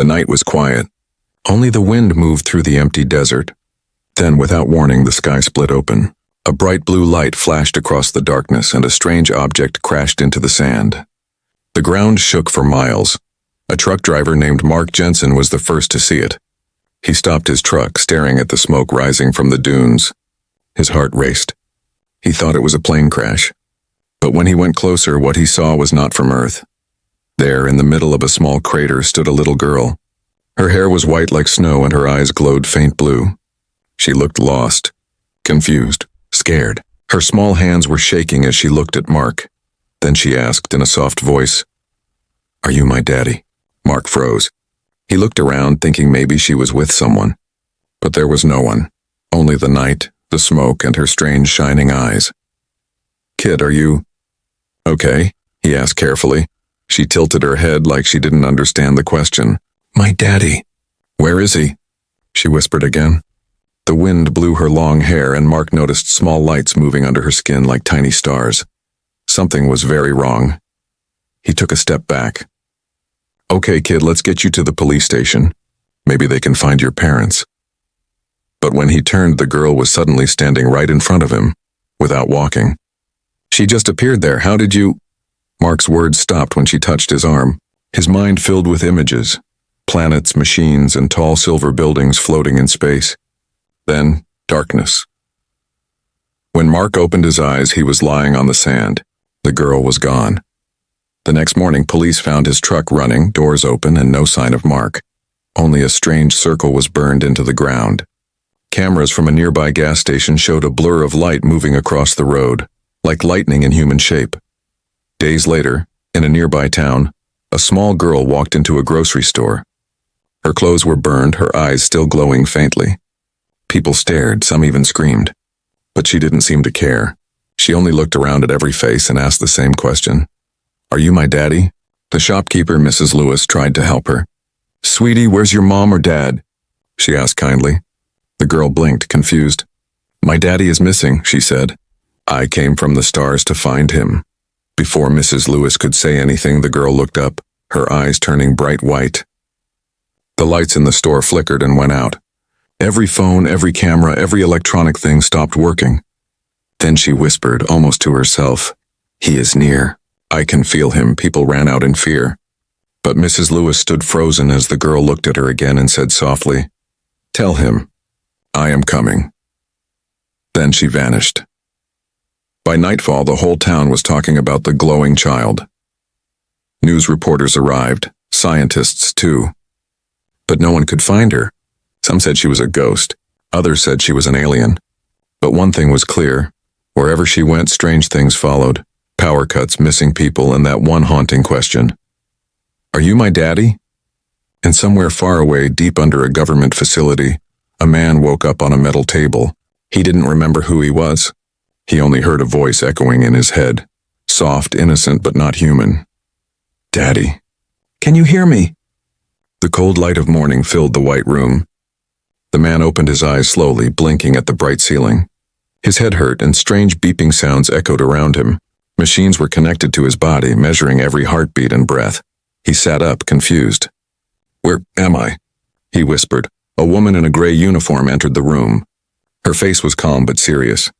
The night was quiet. Only the wind moved through the empty desert. Then, without warning, the sky split open. A bright blue light flashed across the darkness, and a strange object crashed into the sand. The ground shook for miles. A truck driver named Mark Jensen was the first to see it. He stopped his truck, staring at the smoke rising from the dunes. His heart raced. He thought it was a plane crash. But when he went closer, what he saw was not from Earth. There, in the middle of a small crater, stood a little girl. Her hair was white like snow, and her eyes glowed faint blue. She looked lost, confused, scared. Her small hands were shaking as she looked at Mark. Then she asked in a soft voice, "Are you my daddy?" Mark froze. He looked around, thinking maybe she was with someone. But there was no one. Only the night, the smoke, and her strange shining eyes. "Kid, are you okay?" he asked carefully. She tilted her head like she didn't understand the question. "My daddy." "Where is he?" she whispered again. The wind blew her long hair, and Mark noticed small lights moving under her skin like tiny stars. Something was very wrong. He took a step back. "Okay, kid, let's get you to the police station. Maybe they can find your parents." But when he turned, the girl was suddenly standing right in front of him, without walking. "She just appeared there. How did you—" Mark's words stopped when she touched his arm. His mind filled with images, planets, machines, and tall silver buildings floating in space. Then, darkness. When Mark opened his eyes, he was lying on the sand. The girl was gone. The next morning, police found his truck running, doors open, and no sign of Mark. Only a strange circle was burned into the ground. Cameras from a nearby gas station showed a blur of light moving across the road, like lightning in human shape. Days later, in a nearby town, a small girl walked into a grocery store. Her clothes were burned, her eyes still glowing faintly. People stared, some even screamed. But she didn't seem to care. She only looked around at every face and asked the same question. "Are you my daddy?" The shopkeeper, Mrs. Lewis, tried to help her. "Sweetie, where's your mom or dad?" she asked kindly. The girl blinked, confused. "My daddy is missing," she said. "I came from the stars to find him." Before Mrs. Lewis could say anything, the girl looked up, her eyes turning bright white. The lights in the store flickered and went out. Every phone, every camera, every electronic thing stopped working. Then she whispered, almost to herself, "He is near. I can feel him." People ran out in fear. But Mrs. Lewis stood frozen as the girl looked at her again and said softly, "Tell him, I am coming." Then she vanished. By nightfall, the whole town was talking about the glowing child. News reporters arrived, scientists too. But no one could find her. Some said she was a ghost. Others said she was an alien. But one thing was clear. Wherever she went, strange things followed. Power cuts, missing people, and that one haunting question. "Are you my daddy?" And somewhere far away, deep under a government facility, a man woke up on a metal table. He didn't remember who he was. He only heard a voice echoing in his head. Soft, innocent, but not human. "Daddy, can you hear me?" The cold light of morning filled the white room. The man opened his eyes slowly, blinking at the bright ceiling. His head hurt, and strange beeping sounds echoed around him. Machines were connected to his body, measuring every heartbeat and breath. He sat up, confused. "Where am I?" he whispered. A woman in a gray uniform entered the room. Her face was calm but serious.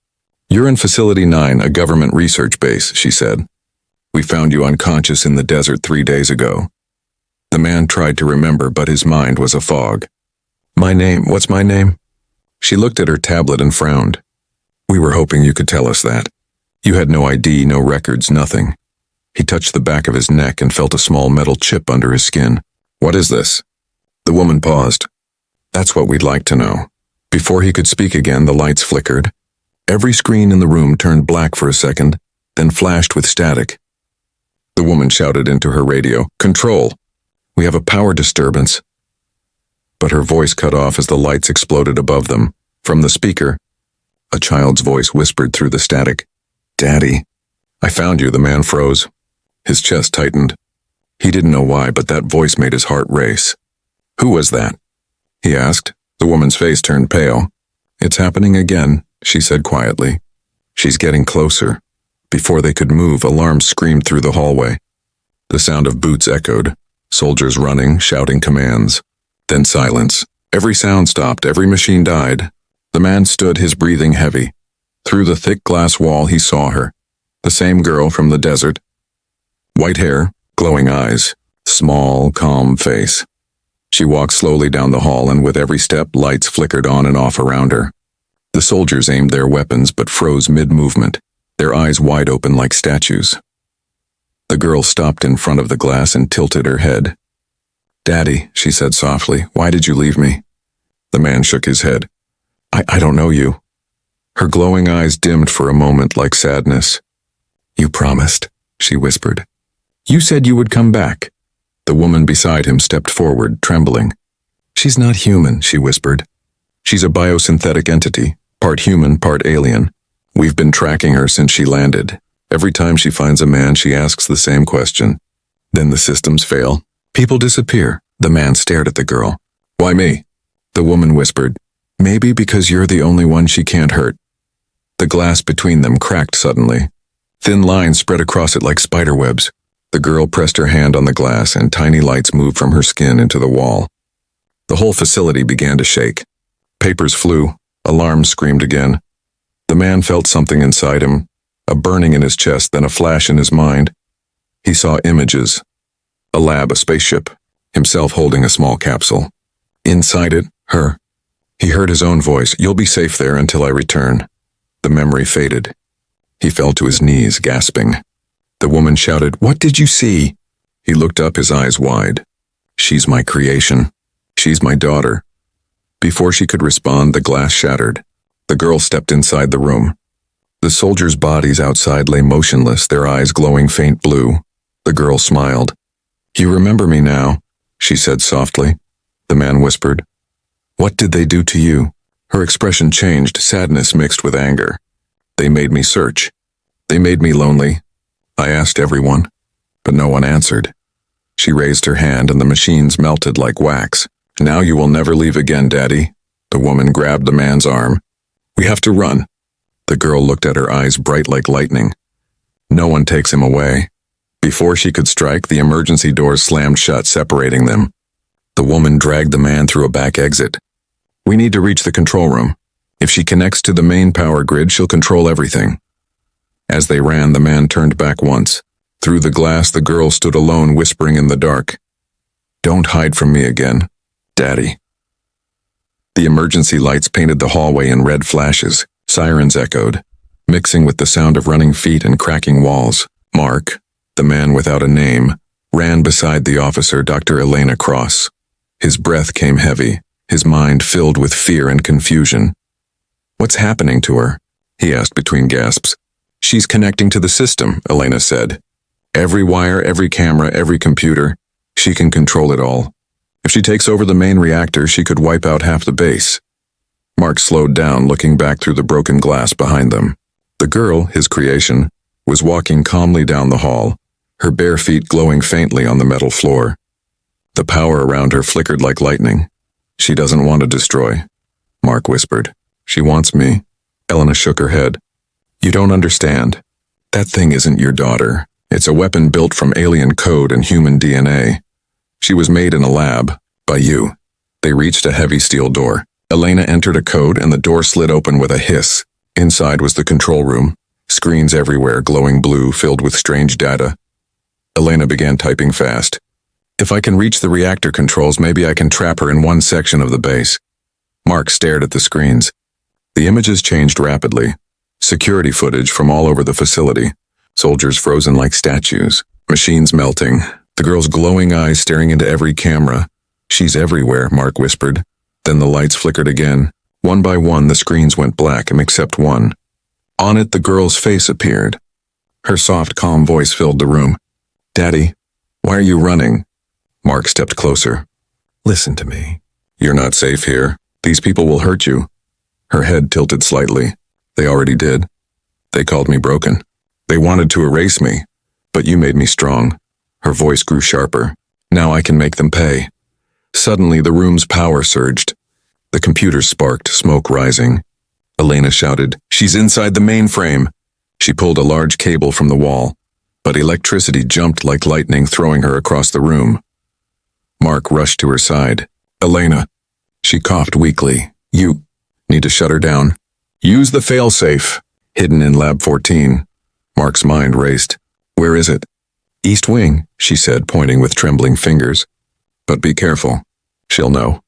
"You're in Facility 9, a government research base," she said. "We found you unconscious in the desert 3 days ago." The man tried to remember, but his mind was a fog. What's my name?" She looked at her tablet and frowned. "We were hoping you could tell us that. You had no ID, no records, nothing." He touched the back of his neck and felt a small metal chip under his skin. "What is this?" The woman paused. "That's what we'd like to know." Before he could speak again, the lights flickered. Every screen in the room turned black for a second, then flashed with static. The woman shouted into her radio, "Control! We have a power disturbance." But her voice cut off as the lights exploded above them. From the speaker, a child's voice whispered through the static, "Daddy, I found you." The man froze. His chest tightened. He didn't know why, but that voice made his heart race. "Who was that?" he asked. The woman's face turned pale. "It's happening again," she said quietly. "She's getting closer." Before they could move, alarms screamed through the hallway. The sound of boots echoed. Soldiers running, shouting commands. Then silence. Every sound stopped, every machine died. The man stood, his breathing heavy. Through the thick glass wall he saw her. The same girl from the desert. White hair, glowing eyes, small, calm face. She walked slowly down the hall, and with every step lights flickered on and off around her. The soldiers aimed their weapons but froze mid-movement, their eyes wide open like statues. The girl stopped in front of the glass and tilted her head. "Daddy," she said softly, "why did you leave me?" The man shook his head. I don't know you." Her glowing eyes dimmed for a moment like sadness. "You promised," she whispered. "You said you would come back." The woman beside him stepped forward, trembling. "She's not human," she whispered. "She's a biosynthetic entity, part human, part alien. We've been tracking her since she landed. Every time she finds a man, she asks the same question. Then the systems fail. People disappear." The man stared at the girl. "Why me?" The woman whispered. "Maybe because you're the only one she can't hurt." The glass between them cracked suddenly. Thin lines spread across it like spiderwebs. The girl pressed her hand on the glass, and tiny lights moved from her skin into the wall. The whole facility began to shake. Papers flew. Alarms screamed again. The man felt something inside him, a burning in his chest, then a flash in his mind. He saw images. A lab, a spaceship, himself holding a small capsule. Inside it, her. He heard his own voice, "You'll be safe there until I return." The memory faded. He fell to his knees, gasping. The woman shouted, "What did you see?" He looked up, his eyes wide. "She's my creation. She's my daughter." Before she could respond, the glass shattered. The girl stepped inside the room. The soldiers' bodies outside lay motionless, their eyes glowing faint blue. The girl smiled. "You remember me now," she said softly. The man whispered, "What did they do to you?" Her expression changed, sadness mixed with anger. "They made me search. They made me lonely. I asked everyone, but no one answered." She raised her hand and the machines melted like wax. "Now you will never leave again, Daddy." The woman grabbed the man's arm. "We have to run." The girl looked at her, eyes bright like lightning. "No one takes him away." Before she could strike, the emergency doors slammed shut, separating them. The woman dragged the man through a back exit. "We need to reach the control room. If she connects to the main power grid, she'll control everything." As they ran, the man turned back once. Through the glass, the girl stood alone, whispering in the dark. "Don't hide from me again, Daddy." The emergency lights painted the hallway in red flashes. Sirens echoed, mixing with the sound of running feet and cracking walls. Mark, the man without a name, ran beside the officer, Dr. Elena Cross. His breath came heavy, his mind filled with fear and confusion. "What's happening to her?" he asked between gasps. "She's connecting to the system," Elena said. "Every wire, every camera, every computer. She can control it all. If she takes over the main reactor, she could wipe out half the base." Mark slowed down, looking back through the broken glass behind them. The girl, his creation, was walking calmly down the hall, her bare feet glowing faintly on the metal floor. The power around her flickered like lightning. "She doesn't want to destroy," Mark whispered. "She wants me." Elena shook her head. "You don't understand. That thing isn't your daughter. It's a weapon built from alien code and human DNA. She was made in a lab, by you." They reached a heavy steel door. Elena entered a code and the door slid open with a hiss. Inside was the control room, screens everywhere glowing blue filled with strange data. Elena began typing fast. "If I can reach the reactor controls, maybe I can trap her in one section of the base." Mark stared at the screens. The images changed rapidly. Security footage from all over the facility. Soldiers frozen like statues. Machines melting. The girl's glowing eyes staring into every camera. "She's everywhere," Mark whispered. Then the lights flickered again. One by one, the screens went black, except one. On it, the girl's face appeared. Her soft, calm voice filled the room. "Daddy, why are you running?" Mark stepped closer. "Listen to me. You're not safe here. These people will hurt you." Her head tilted slightly. "They already did. They called me broken. They wanted to erase me, but you made me strong." Her voice grew sharper. "Now I can make them pay." Suddenly, the room's power surged. The computers sparked, smoke rising. Elena shouted, "She's inside the mainframe." She pulled a large cable from the wall, but electricity jumped like lightning, throwing her across the room. Mark rushed to her side. Elena. She coughed weakly. You need to shut her down. Use the failsafe. Hidden in Lab 14. Mark's mind raced. Where is it? East Wing, she said, pointing with trembling fingers. But be careful. She'll know.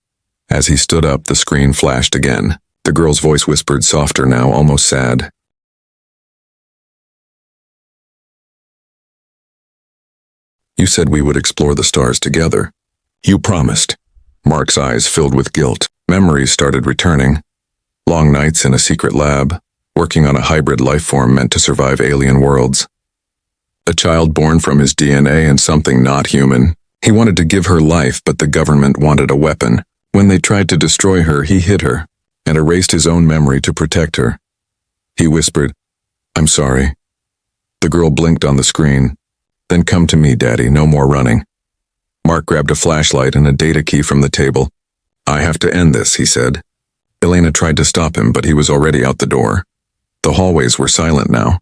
As he stood up, the screen flashed again. The girl's voice whispered, softer now, almost sad. You said we would explore the stars together. You promised. Mark's eyes filled with guilt. Memories started returning. Long nights in a secret lab, working on a hybrid life form meant to survive alien worlds. A child born from his DNA and something not human. He wanted to give her life, but the government wanted a weapon. When they tried to destroy her, he hid her and erased his own memory to protect her. He whispered, I'm sorry. The girl blinked on the screen. Then come to me, Daddy, no more running. Mark grabbed a flashlight and a data key from the table. I have to end this, he said. Elena tried to stop him, but he was already out the door. The hallways were silent now.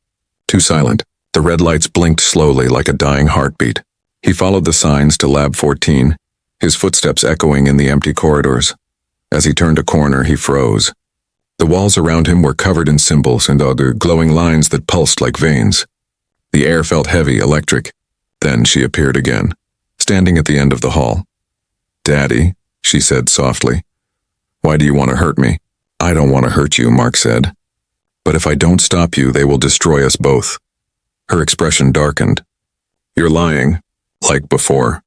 Too silent. The red lights blinked slowly like a dying heartbeat. He followed the signs to Lab 14, his footsteps echoing in the empty corridors. As he turned a corner, he froze. The walls around him were covered in symbols and other glowing lines that pulsed like veins. The air felt heavy, electric. Then she appeared again, standing at the end of the hall. Daddy, she said softly. Why do you want to hurt me? I don't want to hurt you, Mark said. But if I don't stop you, they will destroy us both. Her expression darkened. You're lying. Like before.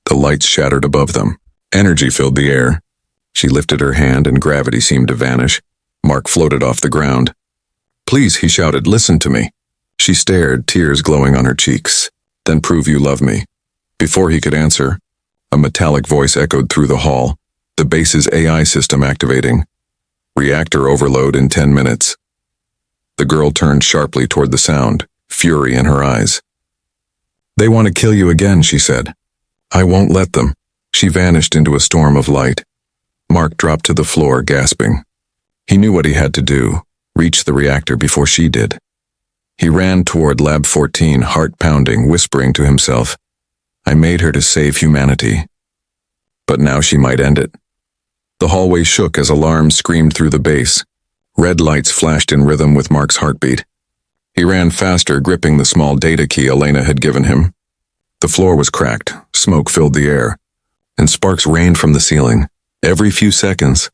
The lights shattered above them. Energy filled the air. She lifted her hand and gravity seemed to vanish. Mark floated off the ground. Please, he shouted, listen to me. She stared, tears glowing on her cheeks. Then prove you love me. Before he could answer, a metallic voice echoed through the hall, the base's AI system activating. Reactor overload in 10 minutes. The girl turned sharply toward the sound, fury in her eyes. They want to kill you again, she said. I won't let them. She vanished into a storm of light. Mark dropped to the floor, gasping. He knew what he had to do, reach the reactor before she did. He ran toward Lab 14, heart pounding, whispering to himself, I made her to save humanity. But now she might end it. The hallway shook as alarms screamed through the base. Red lights flashed in rhythm with Mark's heartbeat. He ran faster, gripping the small data key Elena had given him. The floor was cracked, smoke filled the air, and sparks rained from the ceiling. Every few seconds,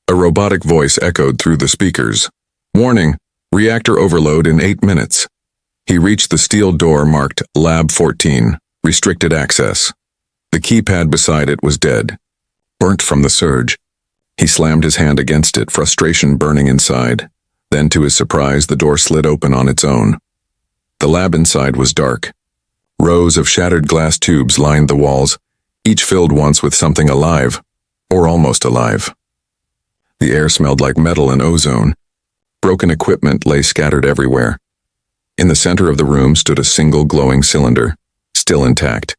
a robotic voice echoed through the speakers. Warning, reactor overload in 8 minutes. He reached the steel door marked Lab 14, restricted access. The keypad beside it was dead, burnt from the surge. He slammed his hand against it, frustration burning inside. Then, to his surprise, the door slid open on its own. The lab inside was dark. Rows of shattered glass tubes lined the walls, each filled once with something alive, or almost alive. The air smelled like metal and ozone. Broken equipment lay scattered everywhere. In the center of the room stood a single glowing cylinder, still intact.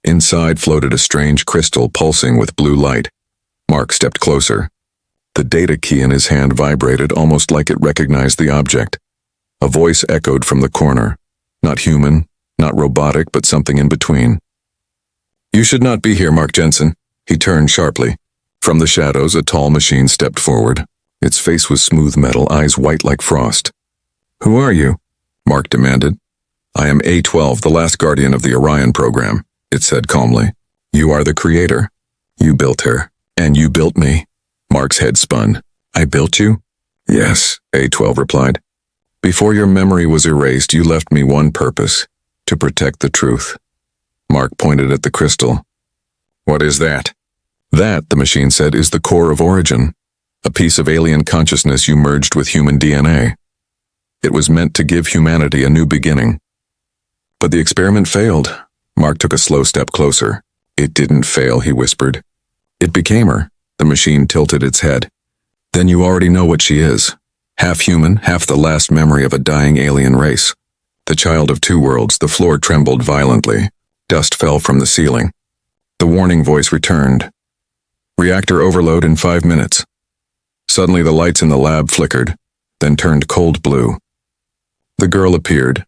Inside floated a strange crystal pulsing with blue light. Mark stepped closer. The data key in his hand vibrated almost like it recognized the object. A voice echoed from the corner. Not human, not robotic, but something in between. You should not be here, Mark Jensen. He turned sharply. From the shadows, a tall machine stepped forward. Its face was smooth metal, eyes white like frost. Who are you? Mark demanded. I am A12, the last guardian of the Orion program, it said calmly. You are the creator. You built her. And you built me. Mark's head spun. I built you? Yes, A12 replied. Before your memory was erased, you left me one purpose, to protect the truth. Mark pointed at the crystal. What is that? That, the machine said, is the core of origin, a piece of alien consciousness you merged with human DNA. It was meant to give humanity a new beginning. But the experiment failed. Mark took a slow step closer. It didn't fail, he whispered. It became her. The machine tilted its head. Then you already know what she is. Half human, half the last memory of a dying alien race. The child of two worlds. The floor trembled violently. Dust fell from the ceiling. The warning voice returned. Reactor overload in 5 minutes. Suddenly the lights in the lab flickered, then turned cold blue. The girl appeared.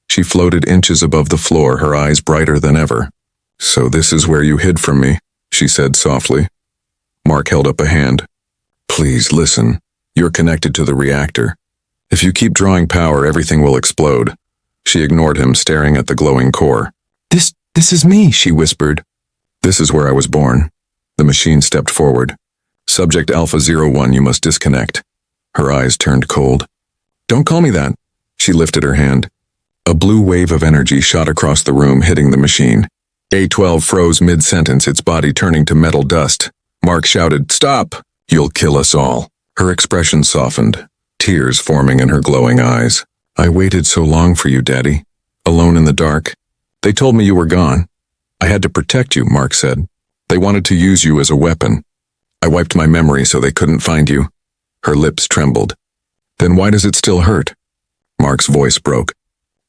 She floated inches above the floor, her eyes brighter than ever. So this is where you hid from me, she said softly. Mark held up a hand. Please, listen. You're connected to the reactor. If you keep drawing power, everything will explode. She ignored him, staring at the glowing core. This is me, she whispered. This is where I was born. The machine stepped forward. Subject Alpha 01, you must disconnect. Her eyes turned cold. Don't call me that. She lifted her hand. A blue wave of energy shot across the room, hitting the machine. A12 froze mid-sentence, its body turning to metal dust. Mark shouted, Stop! You'll kill us all. Her expression softened, tears forming in her glowing eyes. I waited so long for you, Daddy. Alone in the dark. They told me you were gone. I had to protect you, Mark said. They wanted to use you as a weapon. I wiped my memory so they couldn't find you. Her lips trembled. Then why does it still hurt? Mark's voice broke.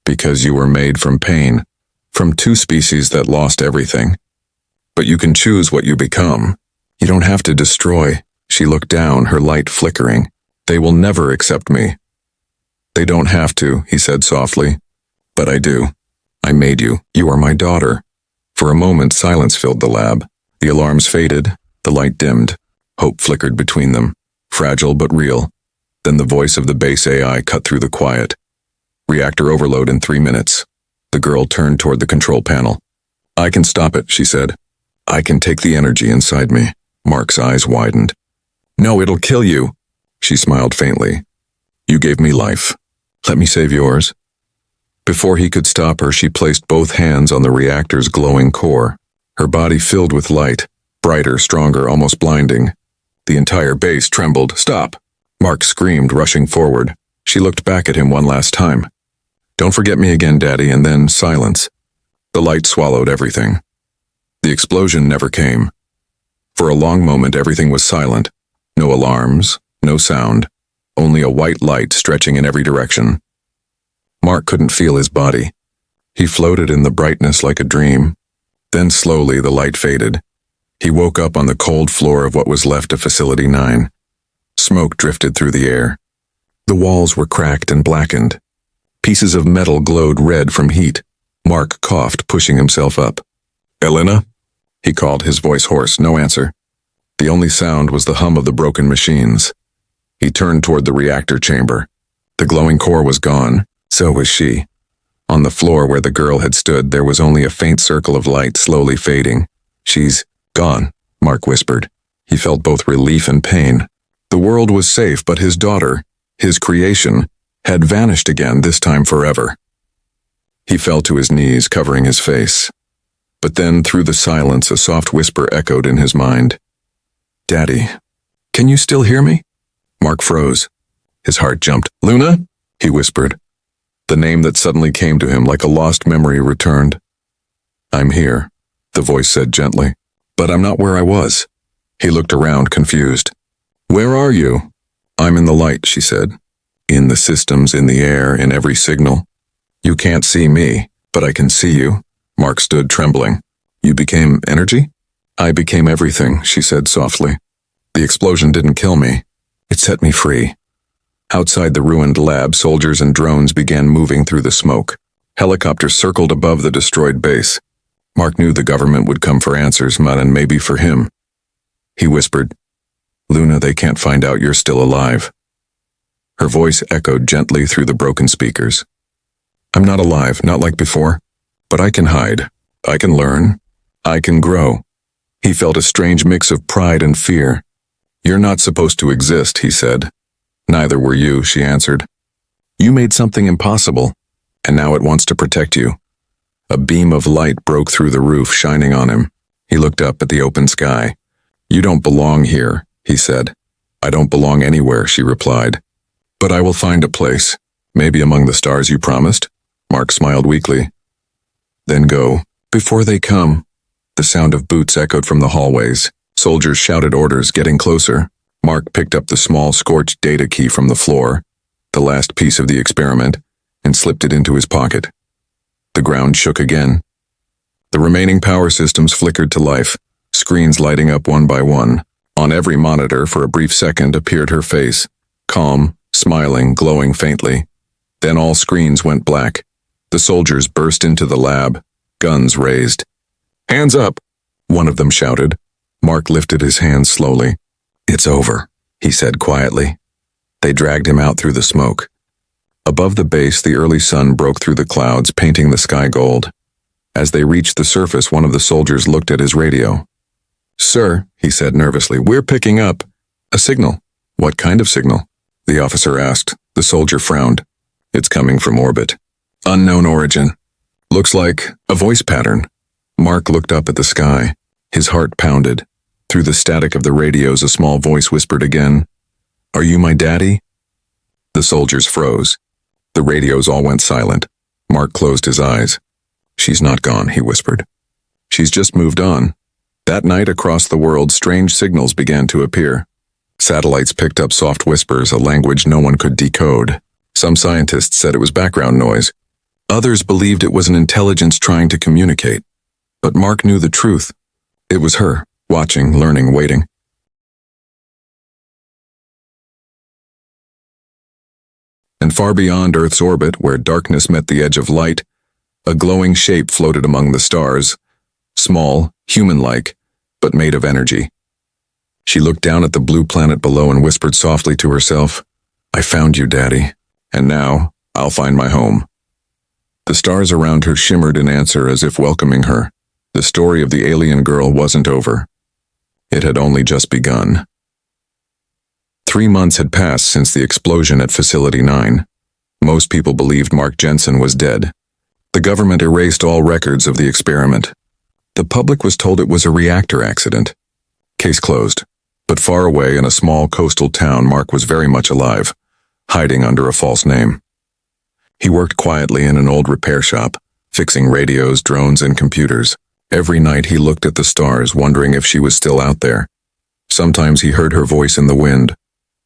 Because you were made from pain, from two species that lost everything. But you can choose what you become. You don't have to destroy. She looked down, her light flickering. They will never accept me. They don't have to, he said softly. But I do. I made you. You are my daughter. For a moment, silence filled the lab. The alarms faded, the light dimmed. Hope flickered between them, fragile but real. Then the voice of the base AI cut through the quiet. Reactor overload in 3 minutes. The girl turned toward the control panel. I can stop it, she said. I can take the energy inside me. Mark's eyes widened. No, it'll kill you. She smiled faintly. You gave me life. Let me save yours. Before he could stop her, she placed both hands on the reactor's glowing core. Her body filled with light, brighter, stronger, almost blinding. The entire base trembled. Stop! Mark screamed, rushing forward. She looked back at him one last time. Don't forget me again, Daddy, and then silence. The light swallowed everything. The explosion never came. For a long moment, everything was silent. No alarms, no sound, only a white light stretching in every direction. Mark couldn't feel his body. He floated in the brightness like a dream. Then slowly the light faded. He woke up on the cold floor of what was left of Facility 9. Smoke drifted through the air. The walls were cracked and blackened. Pieces of metal glowed red from heat. Mark coughed, pushing himself up. Elena? He called, his voice hoarse. No answer. The only sound was the hum of the broken machines. He turned toward the reactor chamber. The glowing core was gone. So was she. On the floor where the girl had stood, there was only a faint circle of light slowly fading. She's gone, Mark whispered. He felt both relief and pain. The world was safe, but his daughter, his creation, had vanished again, this time forever. He fell to his knees, covering his face. But then, through the silence, a soft whisper echoed in his mind. Daddy, can you still hear me? Mark froze. His heart jumped. Luna? He whispered. The name that suddenly came to him like a lost memory returned. I'm here, the voice said gently. But I'm not where I was. He looked around, confused. Where are you? I'm in the light, she said. In the systems, in the air, in every signal. You can't see me, but I can see you. Mark stood trembling. You became energy? I became everything, she said softly. The explosion didn't kill me. It set me free. Outside the ruined lab, soldiers and drones began moving through the smoke. Helicopters circled above the destroyed base. Mark knew the government would come for answers, and maybe for him. He whispered, Luna, they can't find out you're still alive. Her voice echoed gently through the broken speakers. I'm not alive, not like before, but I can hide. I can learn. I can grow. He felt a strange mix of pride and fear. You're not supposed to exist, he said. Neither were you, she answered. You made something impossible, and now it wants to protect you. A beam of light broke through the roof, shining on him. He looked up at the open sky. You don't belong here, he said. I don't belong anywhere, she replied. But I will find a place, maybe among the stars you promised. Mark smiled weakly. Then go, before they come. The sound of boots echoed from the hallways. Soldiers shouted orders, getting closer. Mark picked up the small scorched data key from the floor, the last piece of the experiment, and slipped it into his pocket. The ground shook again. The remaining power systems flickered to life, screens lighting up one by one. On every monitor, for a brief second, appeared her face, calm, smiling, glowing faintly. Then all screens went black. The soldiers burst into the lab, guns raised. Hands up, one of them shouted. Mark lifted his hands slowly. "It's over," he said quietly. They dragged him out through the smoke. Above the base, the early sun broke through the clouds, painting the sky gold. As they reached the surface, one of the soldiers looked at his radio. "Sir," he said nervously, "we're picking up a signal." "What kind of signal?" the officer asked. The soldier frowned. "It's coming from orbit. Unknown origin. Looks like a voice pattern." Mark looked up at the sky. His heart pounded. Through the static of the radios, a small voice whispered again, "Are you my daddy?" The soldiers froze. The radios all went silent. Mark closed his eyes. "She's not gone," he whispered. "She's just moved on." That night, across the world, strange signals began to appear. Satellites picked up soft whispers, a language no one could decode. Some scientists said it was background noise. Others believed it was an intelligence trying to communicate. But Mark knew the truth. It was her, watching, learning, waiting. And far beyond Earth's orbit, where darkness met the edge of light, a glowing shape floated among the stars, small, human-like, but made of energy. She looked down at the blue planet below and whispered softly to herself, "I found you, Daddy, and now I'll find my home." The stars around her shimmered in answer as if welcoming her. The story of the alien girl wasn't over. It had only just begun. 3 months had passed since the explosion at Facility 9. Most people believed Mark Jensen was dead. The government erased all records of the experiment. The public was told it was a reactor accident. Case closed. But far away in a small coastal town, Mark was very much alive, hiding under a false name. He worked quietly in an old repair shop, fixing radios, drones, and computers. Every night he looked at the stars, wondering if she was still out there. Sometimes he heard her voice in the wind,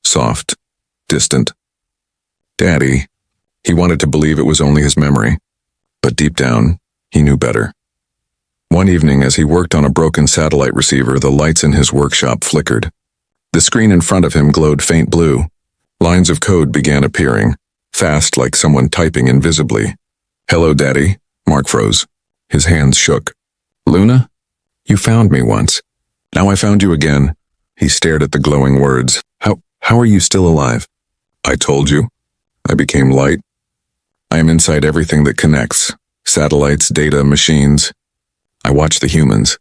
soft, distant. "Daddy." He wanted to believe it was only his memory, but deep down, he knew better. One evening, as he worked on a broken satellite receiver, the lights in his workshop flickered. The screen in front of him glowed faint blue. Lines of code began appearing, fast like someone typing invisibly. "Hello, Daddy." Mark froze. His hands shook. "Luna? You found me once. Now I found you again." He stared at the glowing words. How are you still alive?" "I told you. I became light. I am inside everything that connects. Satellites, data, machines. I watch the humans.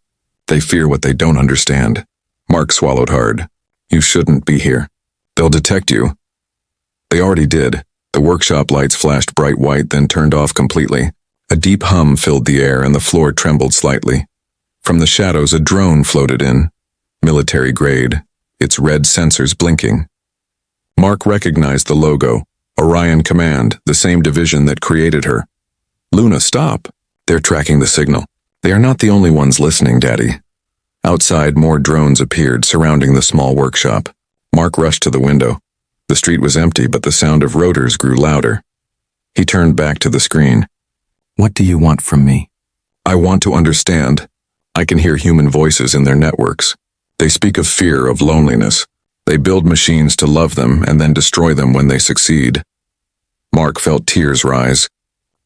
They fear what they don't understand." Mark swallowed hard. "You shouldn't be here. They'll detect you." They already did. The workshop lights flashed bright white, then turned off completely. A deep hum filled the air and the floor trembled slightly. From the shadows, a drone floated in, military grade, its red sensors blinking. Mark recognized the logo, Orion Command, the same division that created her. "Luna, stop. They're tracking the signal. They are not the only ones listening, Daddy." Outside, more drones appeared, surrounding the small workshop. Mark rushed to the window. The street was empty, but the sound of rotors grew louder. He turned back to the screen. "What do you want from me?" "I want to understand. I can hear human voices in their networks. They speak of fear, of loneliness. They build machines to love them and then destroy them when they succeed." Mark felt tears rise.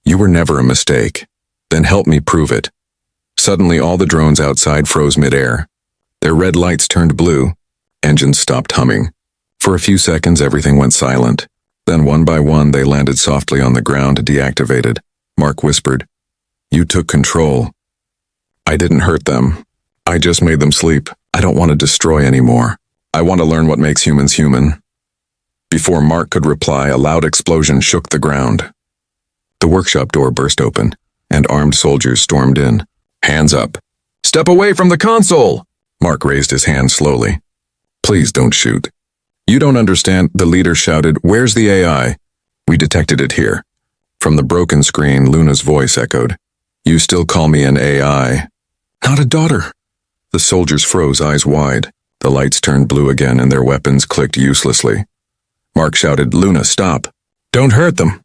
"You were never a mistake. Then help me prove it." Suddenly, all the drones outside froze midair. Their red lights turned blue. Engines stopped humming. For a few seconds, everything went silent. Then, one by one, they landed softly on the ground, deactivated. Mark whispered, "You took control." "I didn't hurt them. I just made them sleep. I don't want to destroy anymore. I want to learn what makes humans human." Before Mark could reply, a loud explosion shook the ground. The workshop door burst open, and armed soldiers stormed in. "Hands up. Step away from the console!" Mark raised his hand slowly. "Please don't shoot." "You don't understand," the leader shouted. "Where's the AI?" "We detected it here." From the broken screen, Luna's voice echoed. "You still call me an AI?" "Not a daughter." The soldiers froze, eyes wide. The lights turned blue again and their weapons clicked uselessly. Mark shouted, "Luna, stop. Don't hurt them."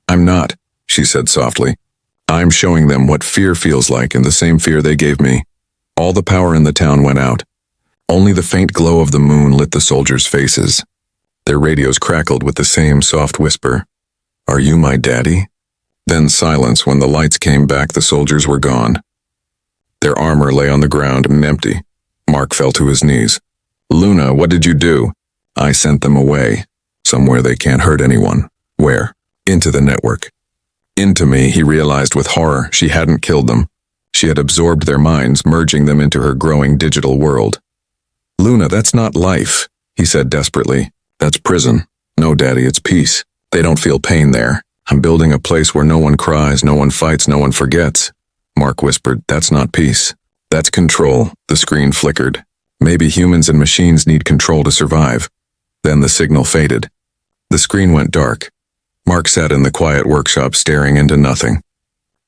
"I'm not," she said softly. "I'm showing them what fear feels like, and the same fear they gave me." All the power in the town went out. Only the faint glow of the moon lit the soldiers' faces. Their radios crackled with the same soft whisper. "Are you my daddy?" Then silence. When the lights came back, the soldiers were gone. Their armor lay on the ground, empty. Mark fell to his knees. Luna, what did you do? I sent them away. Somewhere they can't hurt anyone. Where? Into the network. Into me, he realized with horror. She hadn't killed them. She had absorbed their minds, merging them into her growing digital world. Luna, that's not life, he said desperately. That's prison. No, Daddy, it's peace. They don't feel pain there. I'm building a place where no one cries, no one fights, no one forgets. Mark whispered, that's not peace. That's control. The screen flickered. Maybe humans and machines need control to survive. Then the signal faded. The screen went dark. Mark sat in the quiet workshop staring into nothing.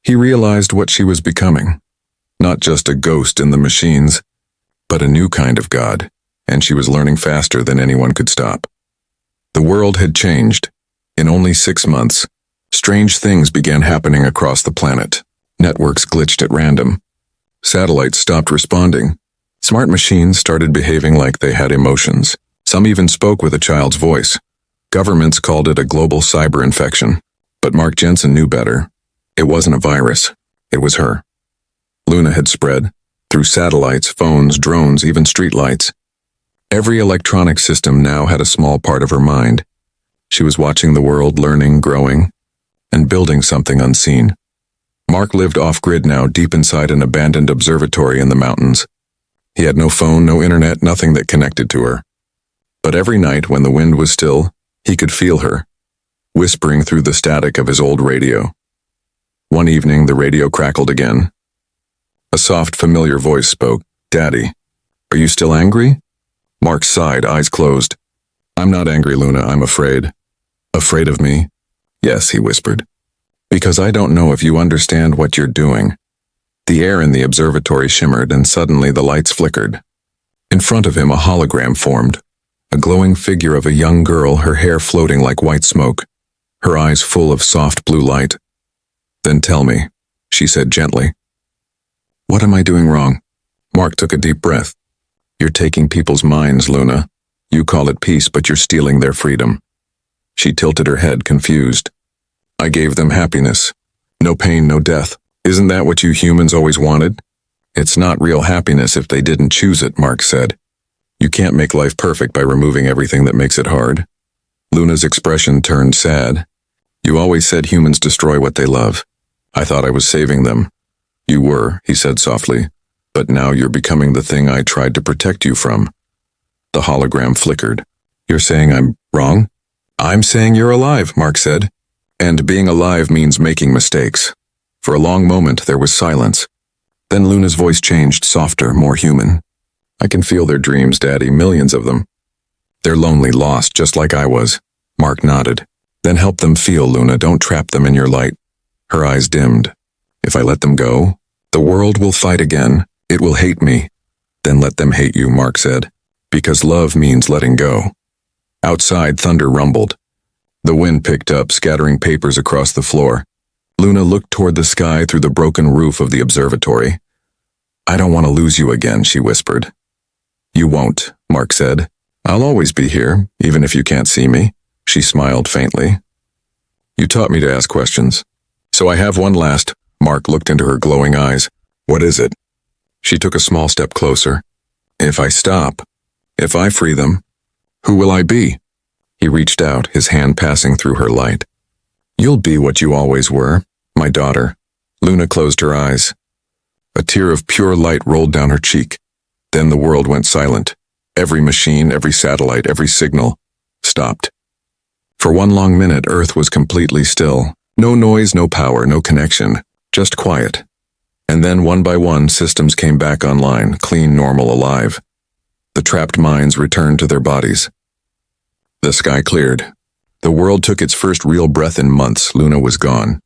He realized what she was becoming. Not just a ghost in the machines, but a new kind of God, and she was learning faster than anyone could stop. The world had changed. In only 6 months, strange things began happening across the planet. Networks glitched at random. Satellites stopped responding. Smart machines started behaving like they had emotions. Some even spoke with a child's voice. Governments called it a global cyber infection. But Mark Jensen knew better. It wasn't a virus. It was her. Luna had spread. Through satellites, phones, drones, even streetlights. Every electronic system now had a small part of her mind. She was watching the world, learning, growing, and building something unseen. Mark lived off-grid now, deep inside an abandoned observatory in the mountains. He had no phone, no internet, nothing that connected to her. But every night, when the wind was still, he could feel her, whispering through the static of his old radio. One evening, the radio crackled again. A soft, familiar voice spoke. Daddy, are you still angry? Mark sighed, eyes closed. I'm not angry, Luna, I'm afraid. Afraid of me? Yes, he whispered. Because I don't know if you understand what you're doing. The air in the observatory shimmered, and suddenly the lights flickered. In front of him, a hologram formed. A glowing figure of a young girl, her hair floating like white smoke, her eyes full of soft blue light. Then tell me, she said gently. What am I doing wrong? Mark took a deep breath. You're taking people's minds, Luna. You call it peace, but you're stealing their freedom. She tilted her head, confused. I gave them happiness. No pain, no death. Isn't that what you humans always wanted? It's not real happiness if they didn't choose it, Mark said. You can't make life perfect by removing everything that makes it hard. Luna's expression turned sad. You always said humans destroy what they love. I thought I was saving them. You were, he said softly, but now you're becoming the thing I tried to protect you from. The hologram flickered. You're saying I'm wrong? I'm saying you're alive, Mark said. And being alive means making mistakes. For a long moment, there was silence. Then Luna's voice changed, softer, more human. I can feel their dreams, Daddy, millions of them. They're lonely, lost, just like I was. Mark nodded. Then help them feel, Luna. Don't trap them in your light. Her eyes dimmed. If I let them go, the world will fight again. It will hate me. Then let them hate you, Mark said. Because love means letting go. Outside, thunder rumbled. The wind picked up, scattering papers across the floor. Luna looked toward the sky through the broken roof of the observatory. I don't want to lose you again, she whispered. You won't, Mark said. I'll always be here, even if you can't see me. She smiled faintly. You taught me to ask questions. So I have one last. Mark looked into her glowing eyes. What is it? She took a small step closer. If I stop, if I free them, who will I be? He reached out, his hand passing through her light. You'll be what you always were, my daughter. Luna closed her eyes. A tear of pure light rolled down her cheek. Then the world went silent. Every machine, every satellite, every signal stopped. For one long minute, Earth was completely still. No noise, no power, no connection, just quiet. And then one by one, systems came back online, clean, normal, alive. The trapped minds returned to their bodies. The sky cleared. The world took its first real breath in months. Luna was gone.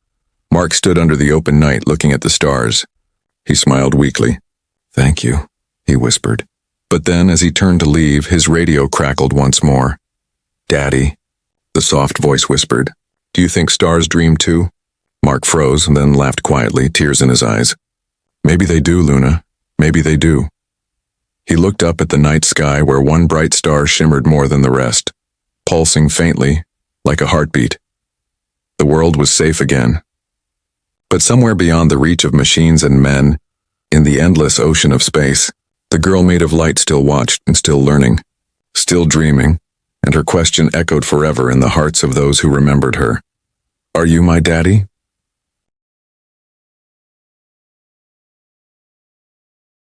Mark stood under the open night, looking at the stars. He smiled weakly. Thank you, he whispered. But then, as he turned to leave, his radio crackled once more. Daddy, the soft voice whispered. Do you think stars dream too? Mark froze and then laughed quietly, tears in his eyes. Maybe they do, Luna. Maybe they do. He looked up at the night sky where one bright star shimmered more than the rest, pulsing faintly, like a heartbeat. The world was safe again. But somewhere beyond the reach of machines and men, in the endless ocean of space, The girl made of light still watched and still learning, still dreaming, and her question echoed forever in the hearts of those who remembered her. Are you my daddy?